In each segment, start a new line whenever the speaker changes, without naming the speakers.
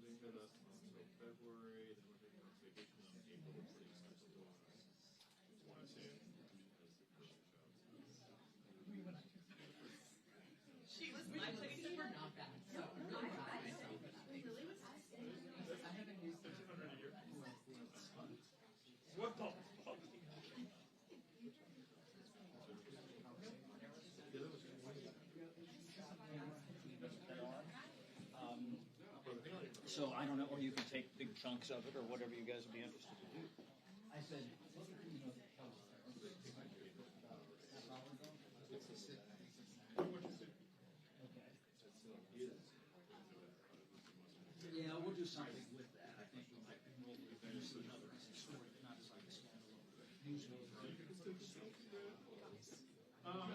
living with us until February, then we're taking on vacation on April 26th to Washington as the Christian child.
She was my place for not bad. So I'm really proud of myself for that. I haven't used it.
100 a year. What the fuck?
So I don't know, or you can take big chunks of it, or whatever you guys would be interested to do.
I said, yeah, we'll do something with that. I think we might roll with another story, not just like a standalone newsroom.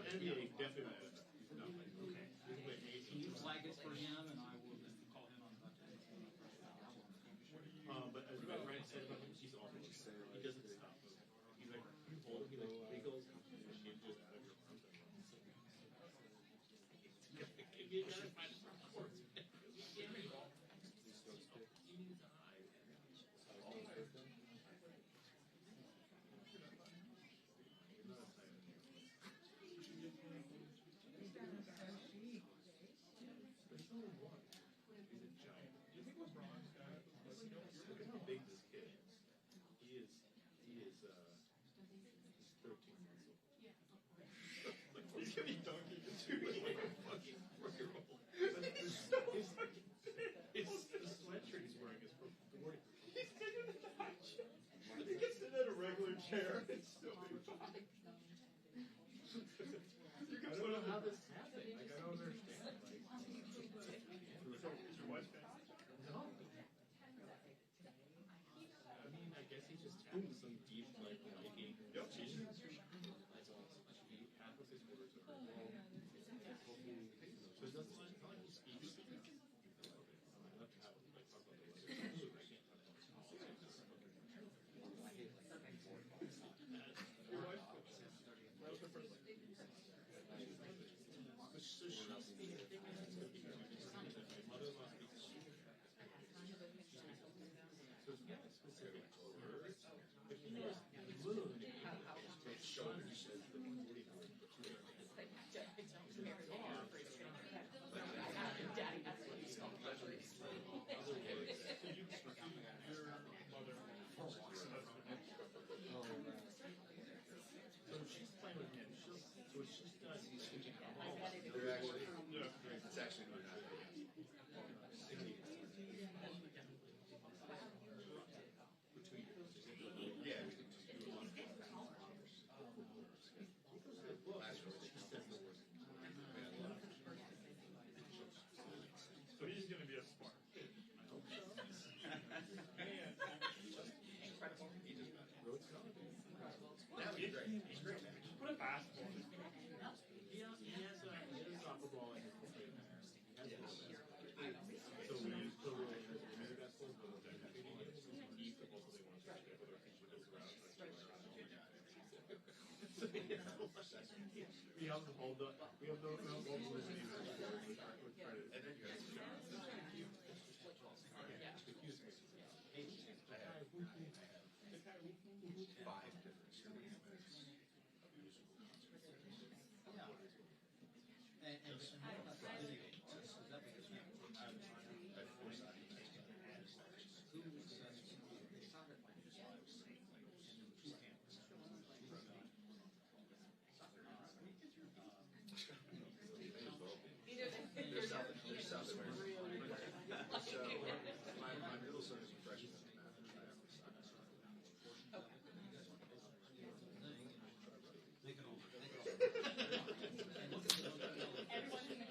NBA definitely.
Okay. Can you flag it for him, and I will then call him on the
But as Ryan said about him, he's awful. He doesn't stop. He's like, he wiggles machine just out of your arms. You gotta find the front court. You can't read all. You need to hide. There's only one. He's a giant. You think LeBron's got? Look at how big this kid is. He is 13 months old. He's gonna be dunking into like a fucking 4-year-old. The sweatshirt he's wearing is from 40. He's sitting in a high chair. He can sit in a regular chair and still be fine. I don't know how this happened. Like, I don't understand. Like, is your wife back? No. I mean, I guess he's just having some deep, like, making decisions. Half of his words are wrong. So it doesn't like he speaks. I love to have him like talk about the weather. I can't talk about your wife? That was her first name. So she speaks my mother-in-law speaks. So it's not specific words, but he knows moon. His son says the 49.
Daddy, that's what he's called.
So you your mother. So she's playing with him. So she's done.
They're actually, it's actually not happening.
For 2 years.
Yeah.
So he's going to be a smart kid. I hope so.
Incredible.
He's great.
Put a basketball. He has a soccer ball in his pocket. So we still really has a basketball, but he's also they want to check whether he should go around. We have to hold up. We have no with credit.
And then you guys five different stories.
And what about the video? Is that because who sounded like this two cameras.
They're South American. So my middle son is a freshman in math.
Everyone in the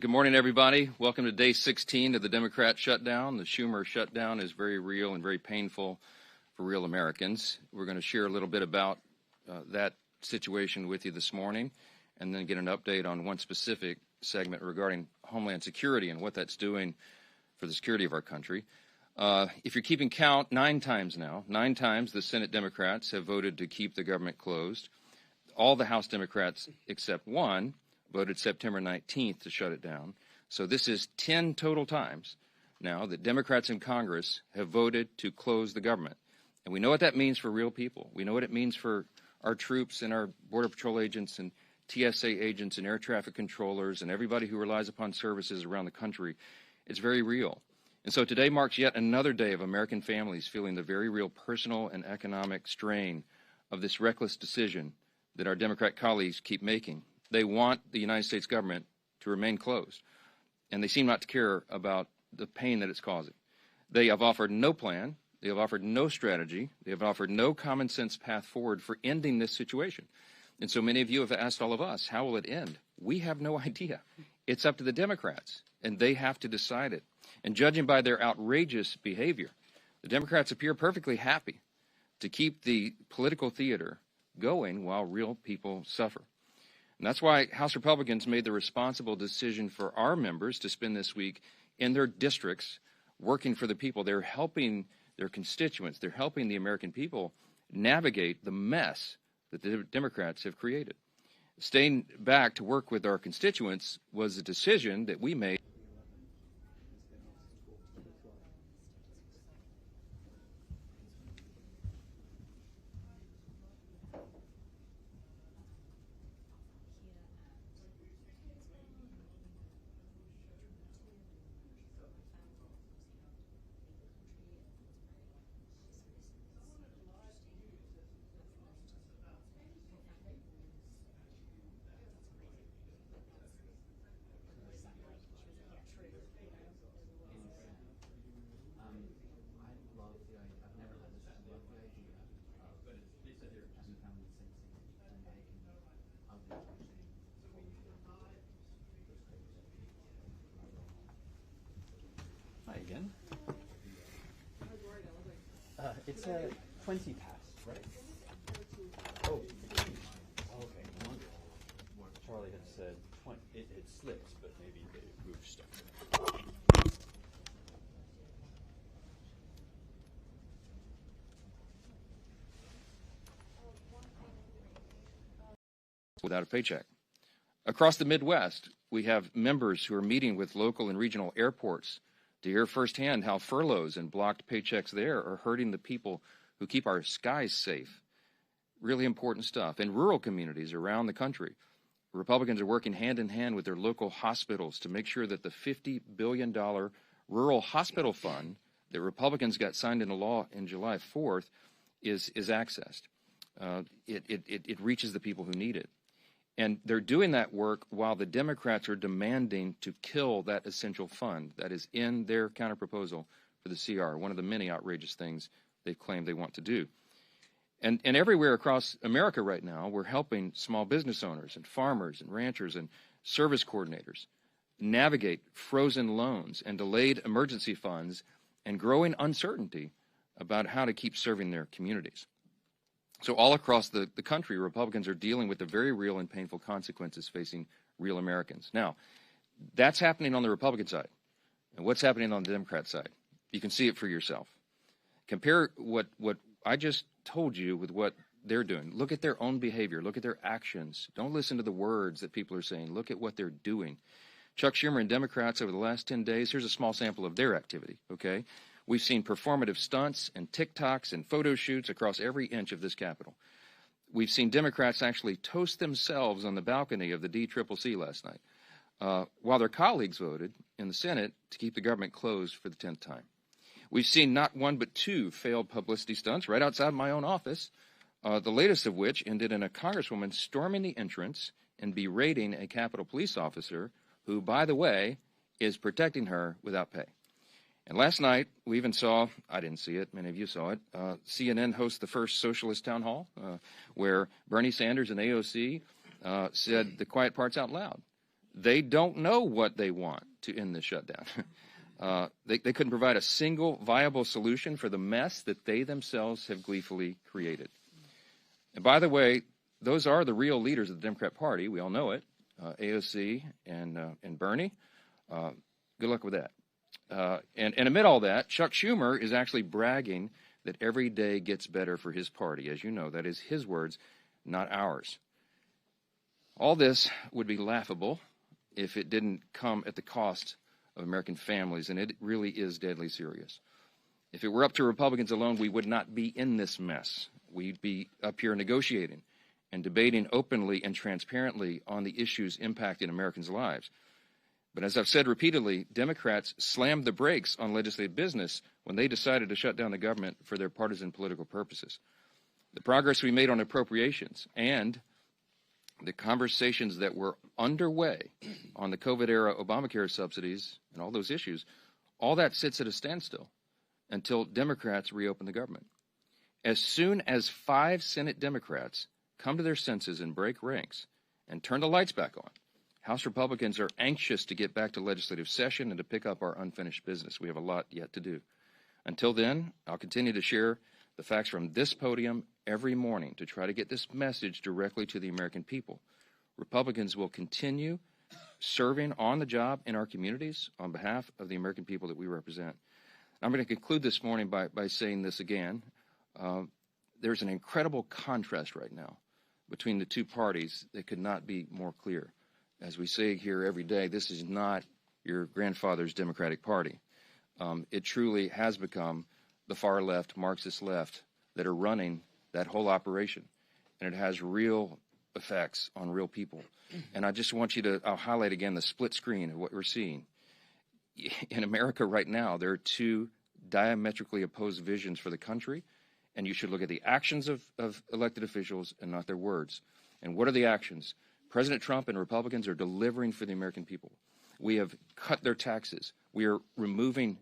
Good morning, everybody. Welcome to day 16 of the Democrat shutdown. The Schumer shutdown is very real and very painful for real Americans. We're going to share a little bit about that situation with you this morning, and then get an update on one specific segment regarding Homeland Security and what that's doing for the security of our country. If you're keeping count, 9 times the Senate Democrats have voted to keep the government closed. All the House Democrats except one voted September 19th to shut it down. So this is 10 total times now that Democrats in Congress have voted to close the government. And we know what that means for real people. We know what it means for our troops and our Border Patrol agents and TSA agents and air traffic controllers and everybody who relies upon services around the country. It's very real. And so today marks yet another day of American families feeling the very real personal and economic strain of this reckless decision that our Democrat colleagues keep making. They want the United States government to remain closed, and they seem not to care about the pain that it's causing. They have offered no plan. They have offered no strategy. They have offered no common sense path forward for ending this situation. And so many of you have asked all of us, how will it end? We have no idea. It's up to the Democrats, and they have to decide it. And judging by their outrageous behavior, the Democrats appear perfectly happy to keep the political theater going while real people suffer. And that's why House Republicans made the responsible decision for our members to spend this week in their districts working for the people. They're helping their constituents. They're helping the American people navigate the mess that the Democrats have created. Staying back to work with our constituents was a decision that we made.
Again? It's a 20 past, right? Oh, okay. Charlie had said 20. It slips, but maybe they moved stuff.
Without a paycheck. Across the Midwest, we have members who are meeting with local and regional airports to hear firsthand how furloughs and blocked paychecks there are hurting the people who keep our skies safe. Really important stuff. In rural communities around the country, Republicans are working hand in hand with their local hospitals to make sure that the $50 billion rural hospital fund that Republicans got signed into law in July 4th is accessed. It reaches the people who need it. And they're doing that work while the Democrats are demanding to kill that essential fund that is in their counterproposal for the CR, one of the many outrageous things they claim they want to do. And everywhere across America right now, we're helping small business owners and farmers and ranchers and service coordinators navigate frozen loans and delayed emergency funds and growing uncertainty about how to keep serving their communities. So all across the country, Republicans are dealing with the very real and painful consequences facing real Americans. Now, that's happening on the Republican side. And what's happening on the Democrat side? You can see it for yourself. Compare what I just told you with what they're doing. Look at their own behavior. Look at their actions. Don't listen to the words that people are saying. Look at what they're doing. Chuck Schumer and Democrats over the last 10 days, here's a small sample of their activity, okay? We've seen performative stunts and TikToks and photo shoots across every inch of this Capitol. We've seen Democrats actually toast themselves on the balcony of the DCCC last night, while their colleagues voted in the Senate to keep the government closed for the 10th time. We've seen not one but two failed publicity stunts right outside my own office, the latest of which ended in a congresswoman storming the entrance and berating a Capitol police officer who, by the way, is protecting her without pay. And last night, we even saw, I didn't see it, many of you saw it, CNN host the first socialist town hall where Bernie Sanders and AOC said the quiet parts out loud. They don't know what they want to end the shutdown. They couldn't provide a single viable solution for the mess that they themselves have gleefully created. And by the way, those are the real leaders of the Democrat Party. We all know it, AOC and Bernie. Good luck with that. And amid all that, Chuck Schumer is actually bragging that every day gets better for his party. As you know, that is his words, not ours. All this would be laughable if it didn't come at the cost of American families, and it really is deadly serious. If it were up to Republicans alone, we would not be in this mess. We'd be up here negotiating and debating openly and transparently on the issues impacting Americans' lives. But as I've said repeatedly, Democrats slammed the brakes on legislative business when they decided to shut down the government for their partisan political purposes. The progress we made on appropriations and the conversations that were underway on the COVID-era Obamacare subsidies and all those issues, all that sits at a standstill until Democrats reopen the government. As soon as 5 Senate Democrats come to their senses and break ranks and turn the lights back on, House Republicans are anxious to get back to legislative session and to pick up our unfinished business. We have a lot yet to do. Until then, I'll continue to share the facts from this podium every morning to try to get this message directly to the American people. Republicans will continue serving on the job in our communities on behalf of the American people that we represent. I'm going to conclude this morning by saying this again. There's an incredible contrast right now between the two parties that could not be more clear. As we say here every day, this is not your grandfather's Democratic Party. It truly has become the far left, Marxist left, that are running that whole operation. And it has real effects on real people. And I just want you to, I'll highlight again the split screen of what we're seeing. In America right now, there are two diametrically opposed visions for the country, and you should look at the actions of elected officials and not their words. And what are the actions? President Trump and Republicans are delivering for the American people. We have cut their taxes. We are removing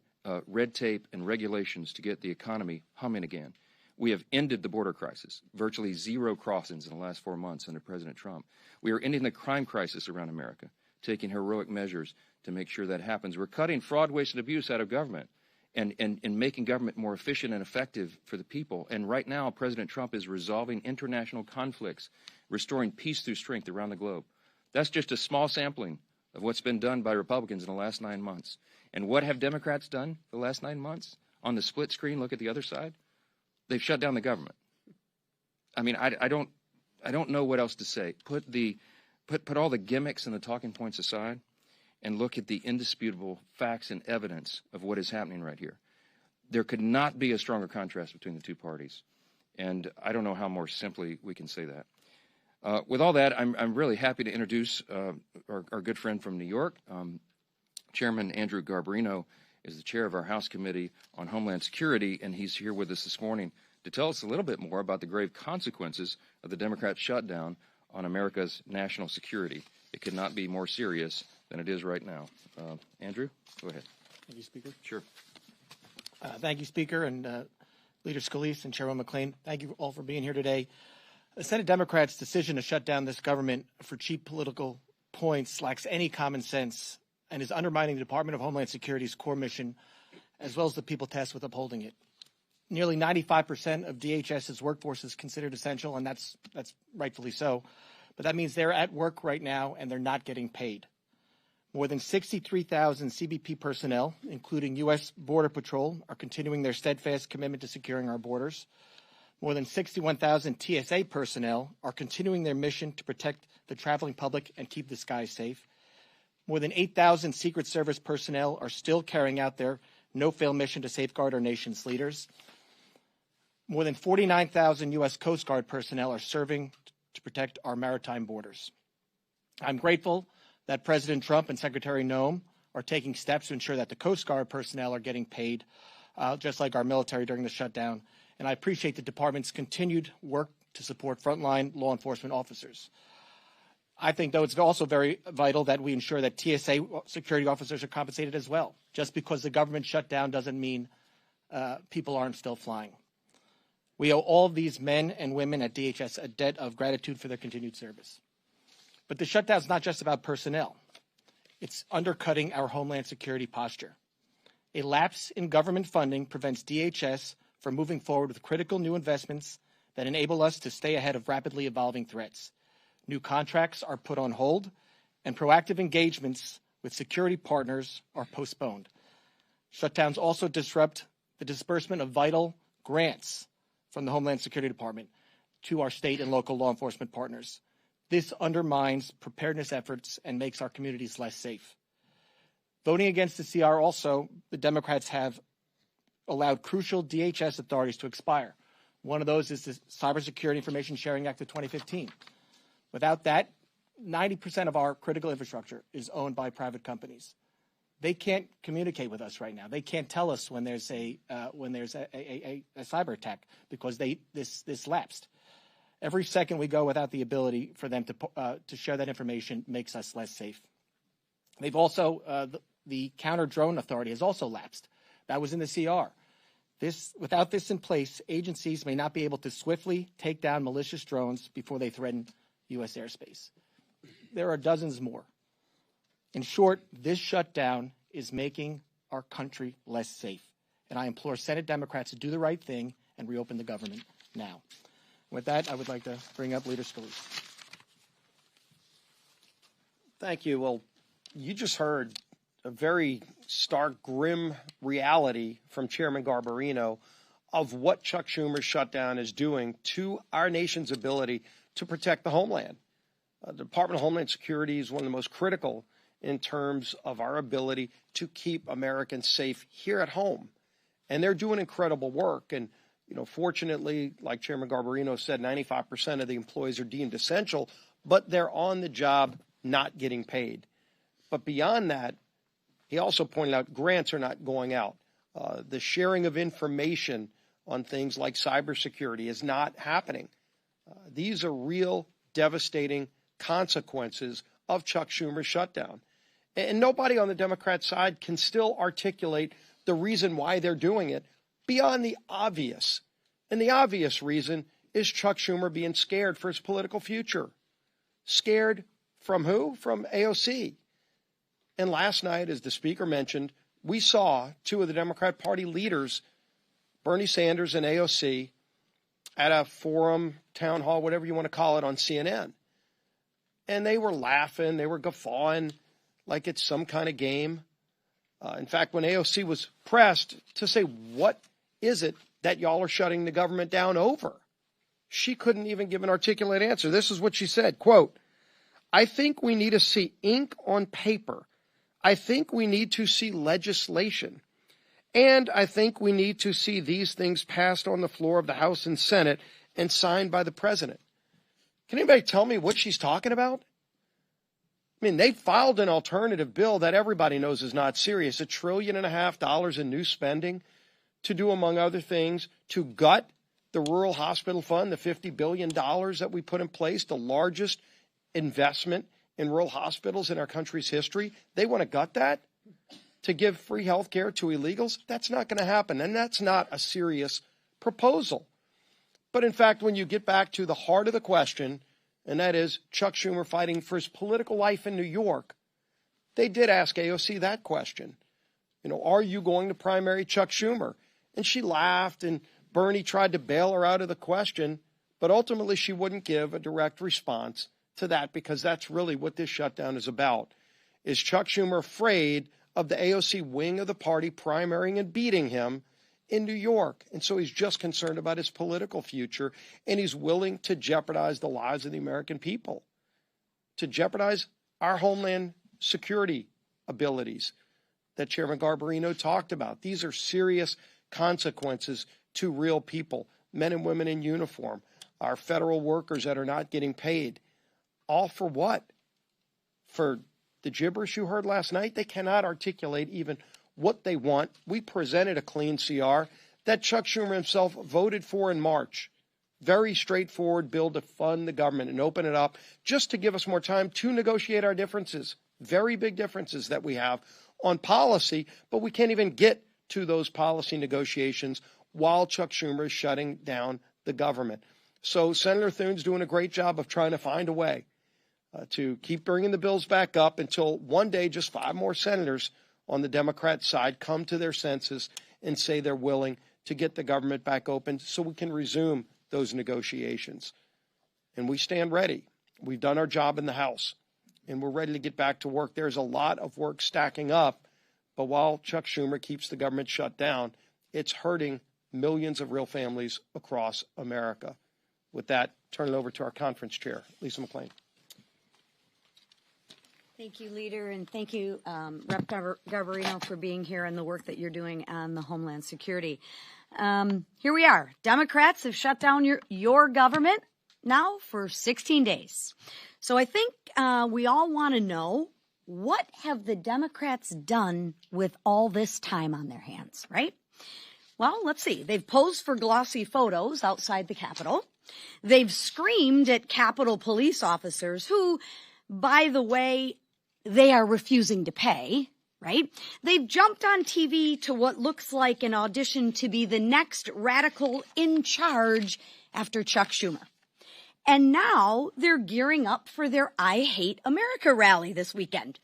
red tape and regulations to get the economy humming again. We have ended the border crisis, virtually 0 crossings in the last 4 months under President Trump. We are ending the crime crisis around America, taking heroic measures to make sure that happens. We're cutting fraud, waste, and abuse out of government and making government more efficient and effective for the people. And right now, President Trump is resolving international conflicts, restoring peace through strength around the globe. That's just a small sampling of what's been done by Republicans in the last 9 months. And what have Democrats done the last 9 months? On the split screen, look at the other side. They've shut down the government. I mean, I don't know what else to say. Put all the gimmicks and the talking points aside and look at the indisputable facts and evidence of what is happening right here. There could not be a stronger contrast between the two parties. And I don't know how more simply we can say that. With all that, I'm really happy to introduce our good friend from New York. Chairman Andrew Garbarino is the chair of our House Committee on Homeland Security, and he's here with us this morning to tell us a little bit more about the grave consequences of the Democrat shutdown on America's national security. It could not be more serious than it is right now. Andrew, go ahead.
Thank you, Speaker.
Sure.
Thank you, Speaker, and Leader Scalise and Chairman McClain. Thank you all for being here today. The Senate Democrats' decision to shut down this government for cheap political points lacks any common sense and is undermining the Department of Homeland Security's core mission, as well as the people tasked with upholding it. Nearly 95% of DHS's workforce is considered essential, and that's rightfully so. But that means they're at work right now, and they're not getting paid. More than 63,000 CBP personnel, including U.S. Border Patrol, are continuing their steadfast commitment to securing our borders. More than 61,000 TSA personnel are continuing their mission to protect the traveling public and keep the skies safe. More than 8,000 Secret Service personnel are still carrying out their no-fail mission to safeguard our nation's leaders. More than 49,000 U.S. Coast Guard personnel are serving to protect our maritime borders. I'm grateful that President Trump and Secretary Noem are taking steps to ensure that the Coast Guard personnel are getting paid, just like our military during the shutdown. And I appreciate the department's continued work to support frontline law enforcement officers. I think, though, it's also very vital that we ensure that TSA security officers are compensated as well. Just because the government shut down doesn't mean people aren't still flying. We owe all of these men and women at DHS a debt of gratitude for their continued service. But the shutdown is not just about personnel. It's undercutting our Homeland Security posture. A lapse in government funding prevents DHS from moving forward with critical new investments that enable us to stay ahead of rapidly evolving threats. New contracts are put on hold, and proactive engagements with security partners are postponed. Shutdowns also disrupt the disbursement of vital grants from the Homeland Security Department to our state and local law enforcement partners. This undermines preparedness efforts and makes our communities less safe. Voting against the CR also, the Democrats have allowed crucial DHS authorities to expire. One of those is the Cybersecurity Information Sharing Act of 2015. Without that, 90% of our critical infrastructure is owned by private companies. They can't communicate with us right now. They can't tell us when there's a cyber attack because this lapsed. Every second we go without the ability for them to share that information makes us less safe. They've also the counter drone authority has also lapsed. That was in the CR. Without this in place, agencies may not be able to swiftly take down malicious drones before they threaten U.S. airspace. There are dozens more. In short, this shutdown is making our country less safe. And I implore Senate Democrats to do the right thing and reopen the government now. With that, I would like to bring up Leader Scalise.
Thank you. Well, you just heard a very stark, grim reality from Chairman Garbarino of what Chuck Schumer's shutdown is doing to our nation's ability to protect the homeland. The Department of Homeland Security is one of the most critical in terms of our ability to keep Americans safe here at home. And they're doing incredible work. And, fortunately, like Chairman Garbarino said, 95% of the employees are deemed essential, but they're on the job not getting paid. But beyond that, he also pointed out grants are not going out. The sharing of information on things like cybersecurity is not happening. These are real devastating consequences of Chuck Schumer's shutdown. And nobody on the Democrat side can still articulate the reason why they're doing it beyond the obvious. And the obvious reason is Chuck Schumer being scared for his political future. Scared from who? From AOC. And last night, as the speaker mentioned, we saw two of the Democrat Party leaders, Bernie Sanders and AOC, at a forum, town hall, whatever you want to call it, on CNN. And they were laughing, they were guffawing like it's some kind of game. In fact, when AOC was pressed to say, what is it that y'all are shutting the government down over? She couldn't even give an articulate answer. This is what she said, quote, "I think we need to see ink on paper. I think we need to see legislation. And I think we need to see these things passed on the floor of the House and Senate and signed by the president." Can anybody tell me what she's talking about? I mean, they filed an alternative bill that everybody knows is not serious, $1.5 trillion in new spending to do, among other things, to gut the Rural Hospital Fund, the $50 billion that we put in place, the largest investment in rural hospitals in our country's history. They want to gut that to give free health care to illegals. That's not going to happen, and that's not a serious proposal. But in fact, when you get back to the heart of the question, and that is Chuck Schumer fighting for his political life in New York, they did ask AOC that question. Are you going to primary Chuck Schumer? And she laughed, and Bernie tried to bail her out of the question, but ultimately she wouldn't give a direct response to that, because that's really what this shutdown is about. Is Chuck Schumer afraid of the AOC wing of the party primarying and beating him in New York? And so he's just concerned about his political future, and he's willing to jeopardize the lives of the American people, to jeopardize our Homeland Security abilities that Chairman Garbarino talked about. These are serious consequences to real people, men and women in uniform, our federal workers that are not getting paid. All for what? For the gibberish you heard last night? They cannot articulate even what they want. We presented a clean CR that Chuck Schumer himself voted for in March. very straightforward bill to fund the government and open it up just to give us more time to negotiate our differences, very big differences that we have on policy, but we can't even get to those policy negotiations while Chuck Schumer is shutting down the government. So Senator Thune's doing a great job of trying to find a way to keep bringing the bills back up until one day just 5 more senators on the Democrat side come to their senses and say they're willing to get the government back open so we can resume those negotiations. And we stand ready. We've done our job in the House, and we're ready to get back to work. There's a lot of work stacking up, but while Chuck Schumer keeps the government shut down, it's hurting millions of real families across America. With that, turn it over to our conference chair, Lisa McClain.
Thank you, Leader, and thank you, Rep. Garbarino, for being here and the work that you're doing on the Homeland Security. Here we are. Democrats have shut down your government now for 16 days. So I think we all want to know, what have the Democrats done with all this time on their hands, right? Well, let's see. They've posed for glossy photos outside the Capitol. They've screamed at Capitol police officers who, by the way, they are refusing to pay, right? They've jumped on TV to what looks like an audition to be the next radical in charge after Chuck Schumer. And now they're gearing up for their I Hate America rally this weekend.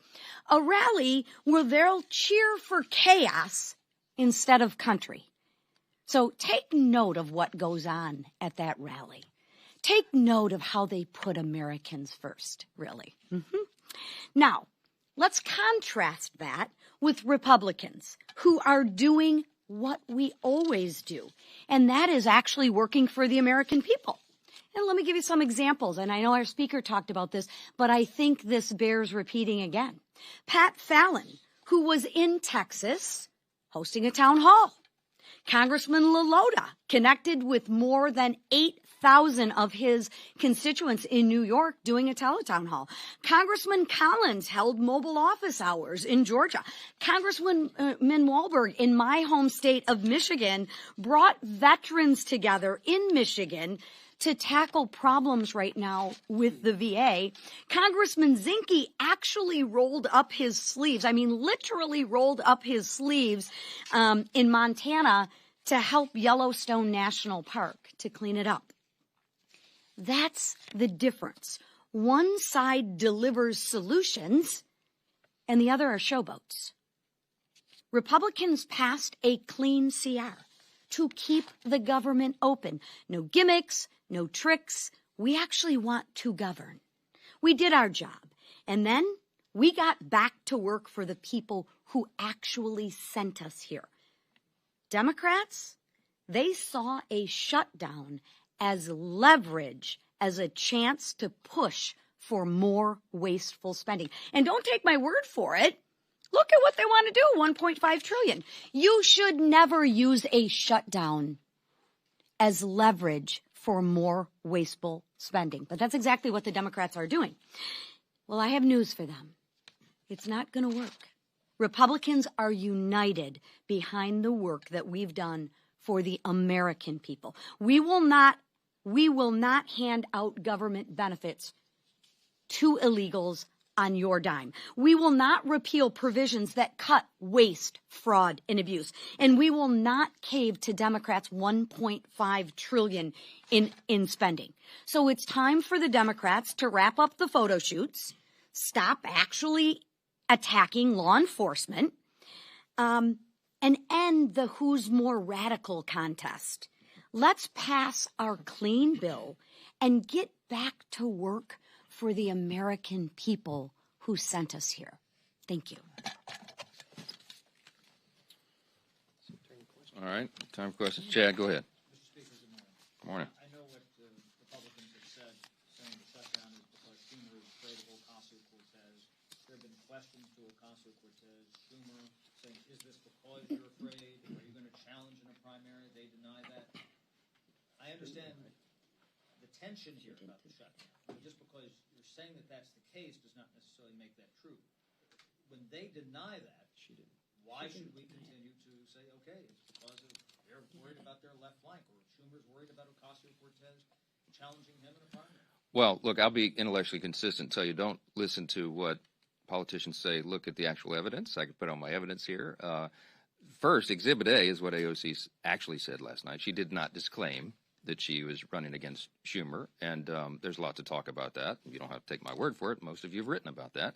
A rally where they'll cheer for chaos instead of country. So take note of what goes on at that rally. Take note of how they put Americans first, really. Now, let's contrast that with Republicans who are doing what we always do, and that is actually working for the American people. And let me give you some examples, and I know our speaker talked about this, but I think this bears repeating again. Pat Fallon, who was in Texas hosting a town hall. Congressman LaLota connected with more than 8,000 of his constituents in New York doing a teletown hall. Congressman Collins held mobile office hours in Georgia. Congressman Walberg in my home state of Michigan brought veterans together in Michigan to tackle problems right now with the VA. Congressman Zinke actually rolled up his sleeves, literally rolled up his sleeves in Montana to help Yellowstone National Park to clean it up. That's the difference. One side delivers solutions and the other are showboats. Republicans passed a clean CR to keep the government open. No gimmicks, no tricks. We actually want to govern. We did our job. And then we got back to work for the people who actually sent us here. Democrats, they saw a shutdown as leverage, as a chance to push for more wasteful spending. And don't take my word for it. Look at what they want to do, $1.5 trillion. You should never use a shutdown as leverage for more wasteful spending. But that's exactly what the Democrats are doing. Well, I have news for them. It's not going to work. Republicans are united behind the work that we've done for the American people. We will not hand out government benefits to illegals on your dime. We will not repeal provisions that cut waste, fraud, and abuse. And we will not cave to Democrats' $1.5 trillion in spending. So it's time for the Democrats to wrap up the photo shoots, stop actually attacking law enforcement, and end the who's more radical contest. Let's pass our clean bill and get back to work for the American people who sent us here. Thank you.
All right, time for questions. Chad, go ahead.
Mr. Speaker,
good morning.
I know what the Republicans have said, saying the shutdown is because Schumer is afraid of Ocasio-Cortez. There have been questions to Ocasio-Cortez. Schumer saying, is this because you're afraid? Are you going to challenge in a primary? They deny that. I understand the tension here about the shutdown. But just because you're saying that that's the case does not necessarily make that true. When they deny that, why should we continue to say, okay, it's because of They're worried about their left flank, or Schumer's worried about Ocasio-Cortez challenging him in a primary.
Well, look, I'll be intellectually consistent and tell you don't listen to what politicians say. Look at the actual evidence. I can put on my evidence here. First, Exhibit A is what AOC actually said last night. She did not disclaim that she was running against Schumer, and there's a lot to talk about that. You don't have to take my word for it. Most of you have written about that.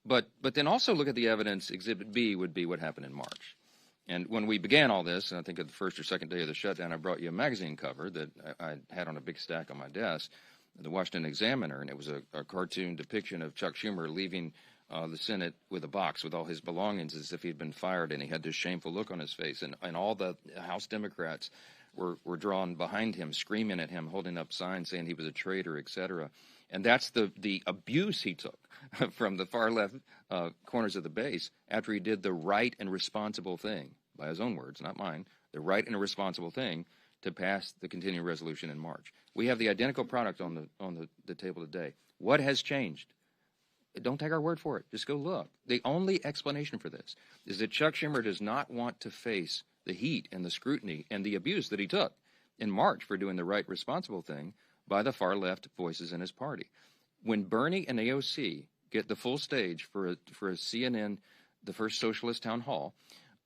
But then also look at the evidence. Exhibit B would be what happened in March. And when we began all this, and I think at the first or second day of the shutdown, I brought you a magazine cover that I had on a big stack on my desk, the Washington Examiner, and it was a cartoon depiction of Chuck Schumer leaving the Senate with a box with all his belongings as if he'd been fired, and he had this shameful look on his face. And all the House Democrats were drawn behind him, screaming at him, holding up signs saying he was a traitor, etc. And that's the abuse he took from the far left corners of the base after he did the right and responsible thing, by his own words, not mine, the right and responsible thing to pass the continuing resolution in March. We have the identical product on the table today. What has changed? Don't take our word for it. Just go look. The only explanation for this is that Chuck Schumer does not want to face the heat and the scrutiny and the abuse that he took in March for doing the right, responsible thing by the far left voices in his party. When Bernie and AOC get the full stage for a CNN, the first socialist town hall,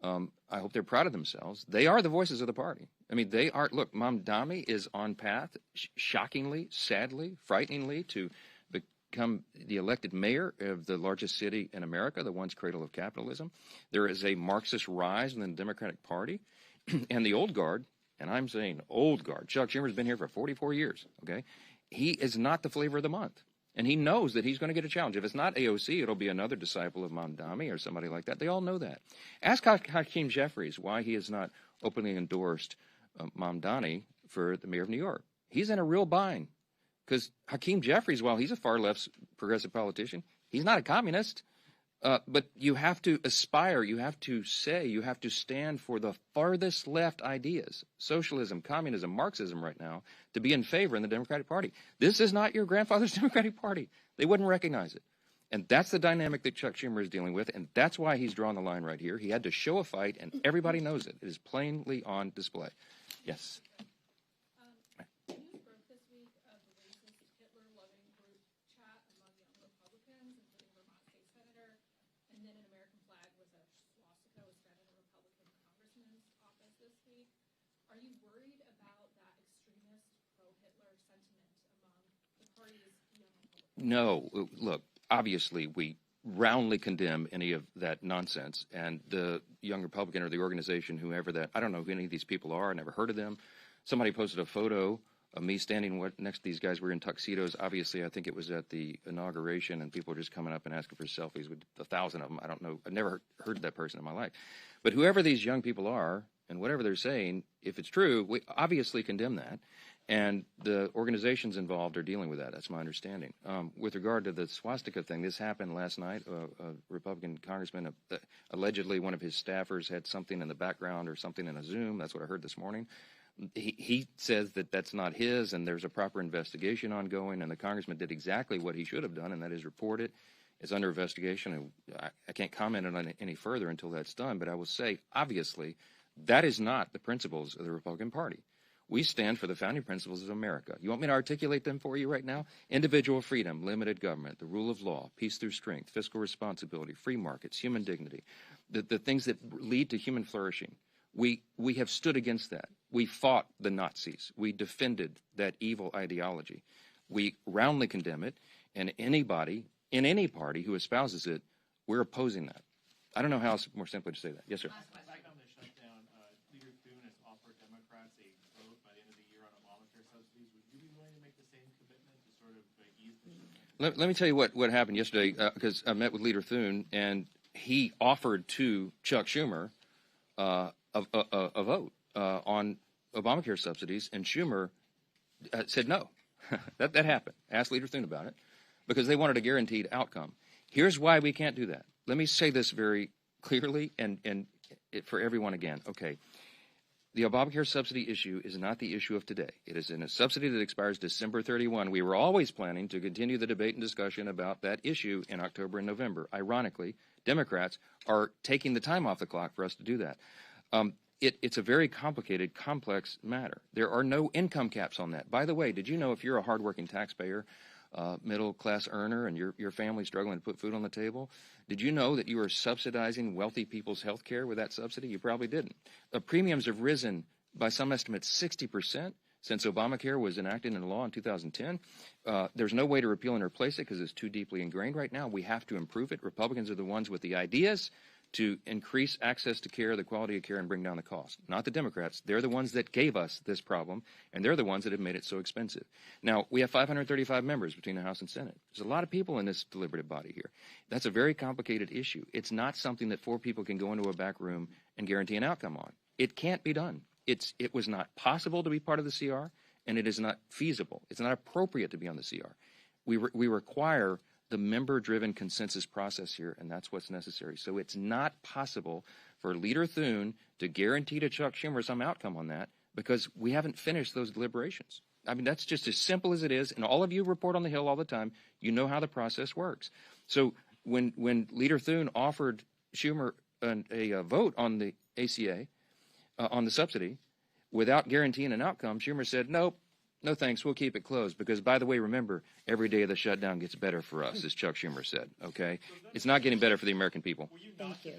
I hope they're proud of themselves. They are the voices of the party. I mean, they are. Look, Mamdani is on path, shockingly, sadly, frighteningly, to become the elected mayor of the largest city in America, the once cradle of capitalism. There is a Marxist rise in the Democratic Party, and the old guard, and I'm saying old guard, Chuck Schumer's been here for 44 years, okay? He is not the flavor of the month. And he knows that he's going to get a challenge. If it's not AOC, it'll be another disciple of Mamdani or somebody like that. They all know that. Ask Hakeem Jeffries why he has not openly endorsed Mamdani for the mayor of New York. He's in a real bind because Hakeem Jeffries, while he's a far left progressive politician, he's not a communist. But you have to aspire, you have to say, you have to stand for the farthest left ideas, socialism, communism, Marxism right now, to be in favor in the Democratic Party. This is not your grandfather's Democratic Party. They wouldn't recognize it. And that's the dynamic that Chuck Schumer is dealing with, and that's why he's drawn the line right here. He had to show a fight, and everybody knows it. It is plainly on display. Yes.
Are you worried about that extremist pro-Hitler sentiment among the party's young Republicans?
No. Look, obviously we roundly condemn any of that nonsense. And the Young Republican or the organization, whoever that, I don't know who any of these people are. I never heard of them. Somebody posted a photo of me standing next to these guys. We were in tuxedos. Obviously, I think it was at the inauguration, and people were just coming up and asking for selfies with 1,000 of them. I don't know. I've never heard of that person in my life. But whoever these young people are, and whatever they're saying, if it's true, we obviously condemn that. And the organizations involved are dealing with that. That's my understanding. With regard to the swastika thing, this happened last night. A Republican congressman, allegedly one of his staffers had something in the background or something in a Zoom. That's what I heard this morning. He says that that's not his, and there's a proper investigation ongoing, and the congressman did exactly what he should have done, and that is report it. It's under investigation, and I can't comment on it any further until that's done, but I will say, obviously, that is not the principles of the Republican Party. We stand for the founding principles of America. You want me to articulate them for you right now? Individual freedom, limited government, the rule of law, peace through strength, fiscal responsibility, free markets, human dignity, the things that lead to human flourishing. We have stood against that. We fought the Nazis. We defended that evil ideology. We roundly condemn it, and anybody in any party who espouses it, we're opposing that. I don't know how else more simply to say that. Yes, sir.
Back on the shutdown, Leader Thune has offered Democrats a vote by the end of the year on Obamacare subsidies. Would you be willing to make the same commitment to sort of ease the shutdown?
Let me tell you what happened yesterday, because I met with Leader Thune, and he offered to Chuck Schumer a vote on Obamacare subsidies, and Schumer said no. that happened. Asked Leader Thune about it, because they wanted a guaranteed outcome. Here's why we can't do that. Let me say this very clearly and for everyone again. Okay, the Obamacare subsidy issue is not the issue of today. It is in a subsidy that expires December 31. We were always planning to continue the debate and discussion about that issue in October and November. Ironically, Democrats are taking the time off the clock for us to do that. it's a very complicated, complex matter. There are no income caps on that. By the way, did you know if you're a hardworking taxpayer, middle-class earner, and your family's struggling to put food on the table, did you know that you are subsidizing wealthy people's health care with that subsidy? You probably didn't. Premiums have risen by some estimates 60% since Obamacare was enacted into law in 2010. There's no way to repeal and replace it because it's too deeply ingrained right now. We have to improve it. Republicans are the ones with the ideas to increase access to care, the quality of care, and bring down the cost. Not the Democrats. They're the ones that gave us this problem, and they're the ones that have made it so expensive. Now, we have 535 members between the House and Senate. There's a lot of people in this deliberative body here. That's a very complicated issue. It's not something that 4 people can go into a back room and guarantee an outcome on. It can't be done. It was not possible to be part of the CR, and it is not feasible. It's not appropriate to be on the CR. We require the member-driven consensus process here, and that's what's necessary. So it's not possible for Leader Thune to guarantee to Chuck Schumer some outcome on that because we haven't finished those deliberations. I mean, that's just as simple as it is, and all of you report on the Hill all the time. You know how the process works. So when Leader Thune offered Schumer a vote on the ACA, on the subsidy, without guaranteeing an outcome, Schumer said, nope, no thanks, we'll keep it closed. Because, by the way, remember, every day of the shutdown gets better for us, as Chuck Schumer said, okay? It's not getting better for the American people.
Thank you.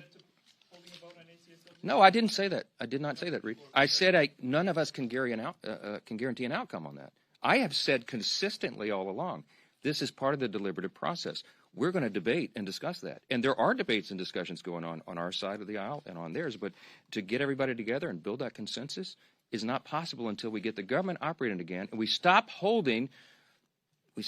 No, I didn't say that. I did not say that, Reed. I said none of us can guarantee an outcome on that. I have said consistently all along, this is part of the deliberative process. We're going to debate and discuss that. And there are debates and discussions going on our side of the aisle and on theirs. But to get everybody together and build that consensus is not possible until we get the government operating again and we stop holding. I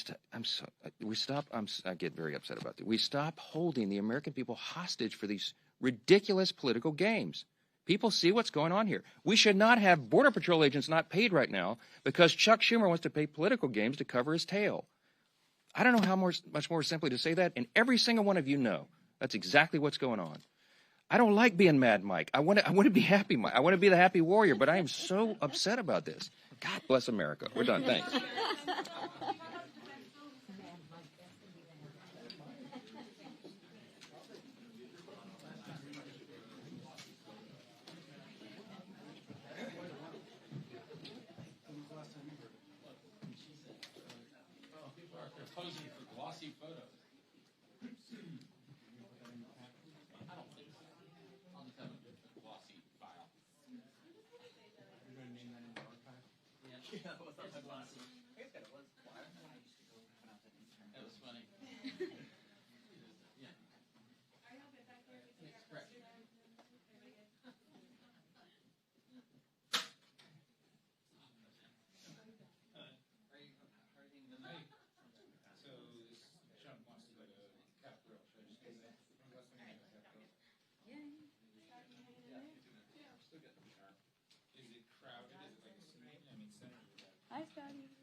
get very upset about that. We stop holding the American people hostage for these ridiculous political games. People see what's going on here. We should not have Border Patrol agents not paid right now because Chuck Schumer wants to pay political games to cover his tail. I don't know how much more simply to say that, and every single one of you know that's exactly what's going on. I don't like being Mad Mike. I want to be Happy Mike. I want to be the happy warrior, but I am so upset about this. God bless America. We're done. Thanks.
Posing for glossy photos.
Hi, Scotty.